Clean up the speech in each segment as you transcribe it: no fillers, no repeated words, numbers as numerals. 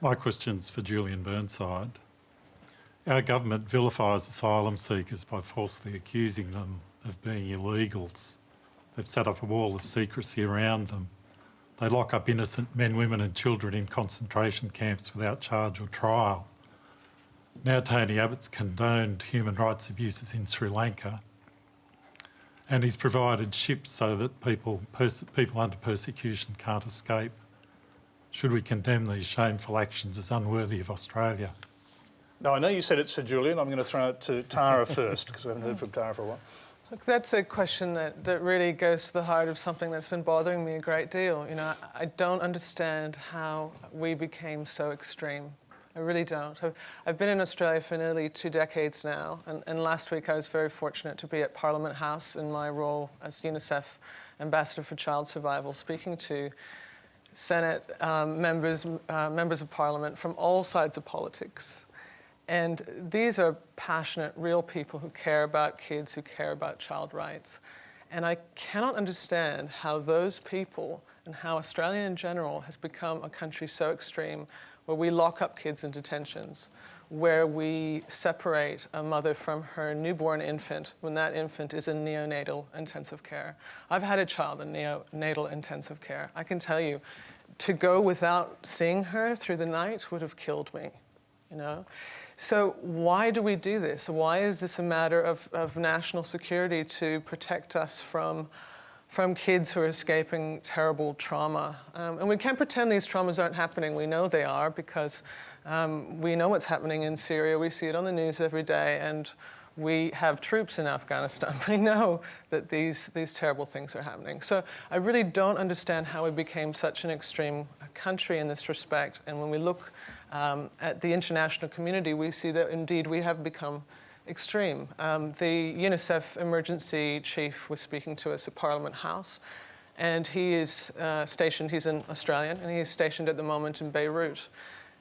My question's for Julian Burnside. Our government vilifies asylum seekers by falsely accusing them of being illegals. They've set up a wall of secrecy around them. They lock up innocent men, women and children in concentration camps without charge or trial. Now Tony Abbott's condoned human rights abuses in Sri Lanka, and he's provided ships so that people under persecution can't escape. Should we condemn these shameful actions as unworthy of Australia? Now, I know you said it's for Julian. I'm going to throw it to Tara first, because we haven't heard from Tara for a while. Look, that's a question that really goes to the heart of something that's been bothering me a great deal. You know, I don't understand how we became so extreme. I really don't. I've been in Australia for nearly 2 decades now, and last week I was very fortunate to be at Parliament House in my role as UNICEF Ambassador for Child Survival, speaking to Senate members of Parliament from all sides of politics. And these are passionate, real people who care about kids, who care about child rights. And I cannot understand how those people and how Australia in general has become a country so extreme where we lock up kids in detentions, where we separate a mother from her newborn infant when that infant is in neonatal intensive care. I've had a child in neonatal intensive care. I can tell you, to go without seeing her through the night would have killed me, you know? So why do we do this? Why is this a matter of national security to protect us from kids who are escaping terrible trauma? And we can't pretend these traumas aren't happening. We know they are, because we know what's happening in Syria. We see it on the news every day, and we have troops in Afghanistan. We know that these terrible things are happening. So I really don't understand how we became such an extreme country in this respect. And when we look at the international community, we see that indeed we have become extreme. The UNICEF emergency chief was speaking to us at Parliament House, and he is stationed, he's an Australian, and he is stationed at the moment in Beirut.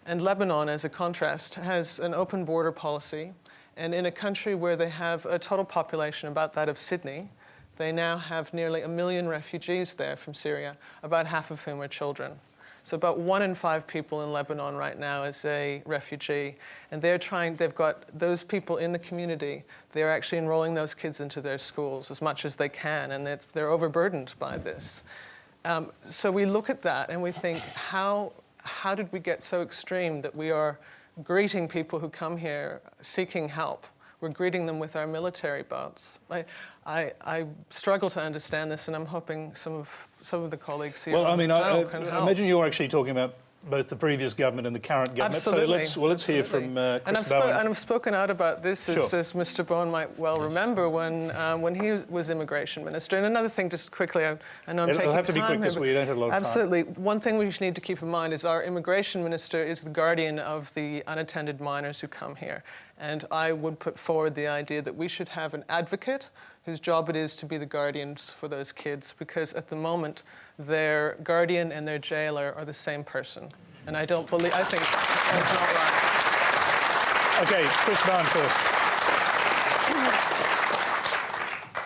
And Lebanon, as a contrast, has an open border policy, and in a country where they have a total population about that of Sydney, they now have nearly 1 million refugees there from Syria, about half of whom are children. So about 1 in 5 people in Lebanon right now is a refugee, and they've got those people in the community, they're actually enrolling those kids into their schools as much as they can, and they're overburdened by this. So we look at that and we think, how did we get so extreme that we are greeting people who come here seeking help? We're greeting them with our military boats. I struggle to understand this, and I'm hoping some of the colleagues here. Well, I mean, I imagine you're actually talking about both the previous government and the current government. Absolutely. So let's hear from Chris Bowen. And I've spoken out about this, Sure. as Mr. Bowen might well remember, when he was immigration minister. And another thing, just quickly, I know I'm taking time. It'll have to be quick because we don't have a lot of time. Absolutely. One thing we need to keep in mind is our immigration minister is the guardian of the unattended minors who come here. And I would put forward the idea that we should have an advocate whose job it is to be the guardians for those kids, because at the moment, their guardian and their jailer are the same person. And I think that's not right. OK, Chris Bowen first.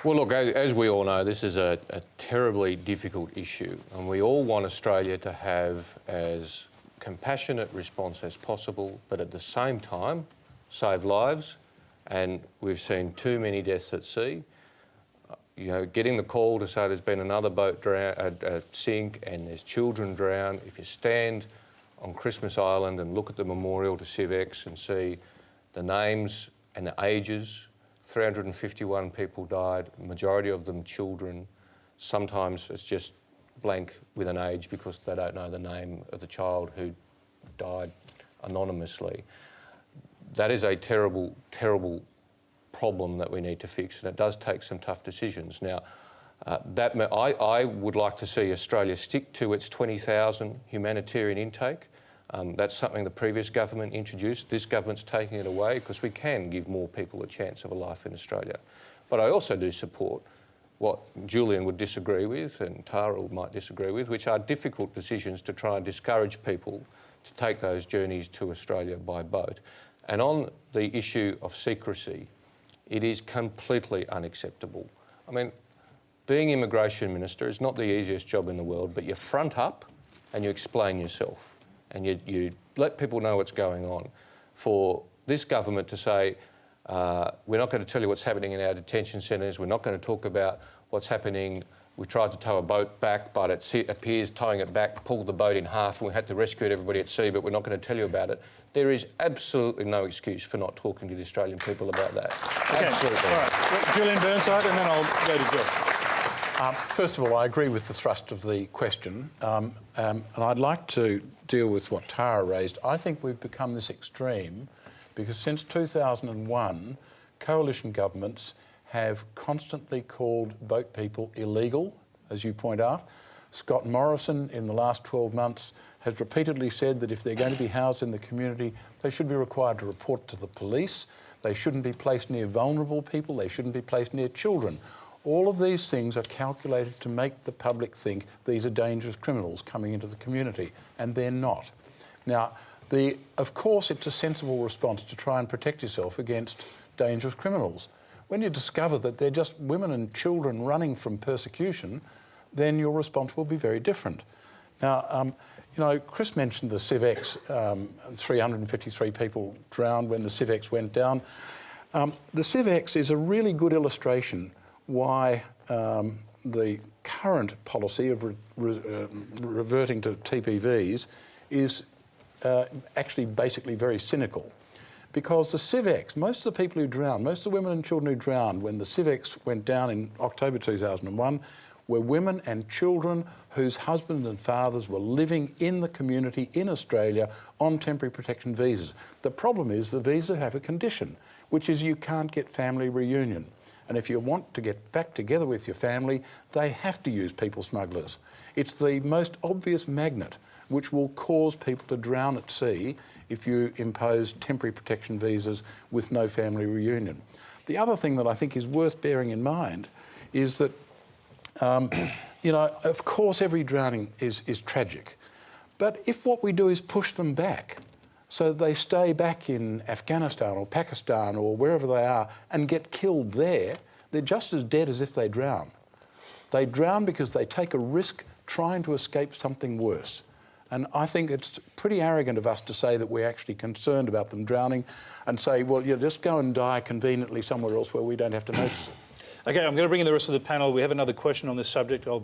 Well, look, as we all know, this is a terribly difficult issue, and we all want Australia to have as compassionate response as possible, but at the same time, save lives. And we've seen too many deaths at sea. You know, getting the call to say there's been another boat sink and there's children drowned. If you stand on Christmas Island and look at the memorial to Civex and see the names and the ages, 351 people died, majority of them children. Sometimes it's just blank with an age because they don't know the name of the child who died anonymously. That is a terrible, terrible problem that we need to fix, and it does take some tough decisions. Now, I would like to see Australia stick to its 20,000 humanitarian intake. That's something the previous government introduced. This government's taking it away because we can give more people a chance of a life in Australia. But I also do support what Julian would disagree with and Tara might disagree with, which are difficult decisions to try and discourage people to take those journeys to Australia by boat. And on the issue of secrecy, it is completely unacceptable. I mean, being Immigration Minister is not the easiest job in the world, but you front up and you explain yourself and you let people know what's going on. For this government to say, we're not going to tell you what's happening in our detention centres, we're not going to talk about what's happening. We tried to tow a boat back, but it appears towing it back pulled the boat in half and we had to rescue everybody at sea, but we're not going to tell you about it. There is absolutely no excuse for not talking to the Australian people about that. Okay. Absolutely. All right. Julian Burnside, and then I'll go to Josh. First of all, I agree with the thrust of the question, and I'd like to deal with what Tara raised. I think we've become this extreme because since 2001, coalition governments have constantly called boat people illegal, as you point out. Scott Morrison, in the last 12 months, has repeatedly said that if they're going to be housed in the community, they should be required to report to the police. They shouldn't be placed near vulnerable people. They shouldn't be placed near children. All of these things are calculated to make the public think these are dangerous criminals coming into the community, and they're not. Now, of course, it's a sensible response to try and protect yourself against dangerous criminals. When you discover that they're just women and children running from persecution, then your response will be very different. Now, you know, Chris mentioned the CivX, 353 people drowned when the CivX went down. The CivX is a really good illustration why the current policy of reverting to TPVs is actually basically very cynical. Because the CivX, most of the people who drowned, most of the women and children who drowned when the CivX went down in October 2001 were women and children whose husbands and fathers were living in the community in Australia on temporary protection visas. The problem is the visas have a condition, which is you can't get family reunion. And if you want to get back together with your family, they have to use people smugglers. It's the most obvious magnet which will cause people to drown at sea if you impose temporary protection visas with no family reunion. The other thing that I think is worth bearing in mind is that, you know, of course every drowning is tragic, but if what we do is push them back so they stay back in Afghanistan or Pakistan or wherever they are and get killed there, they're just as dead as if they drown. They drown because they take a risk trying to escape something worse. And I think it's pretty arrogant of us to say that we're actually concerned about them drowning and say, well, you just go and die conveniently somewhere else where we don't have to notice it. Okay, I'm going to bring in the rest of the panel. We have another question on this subject. I'll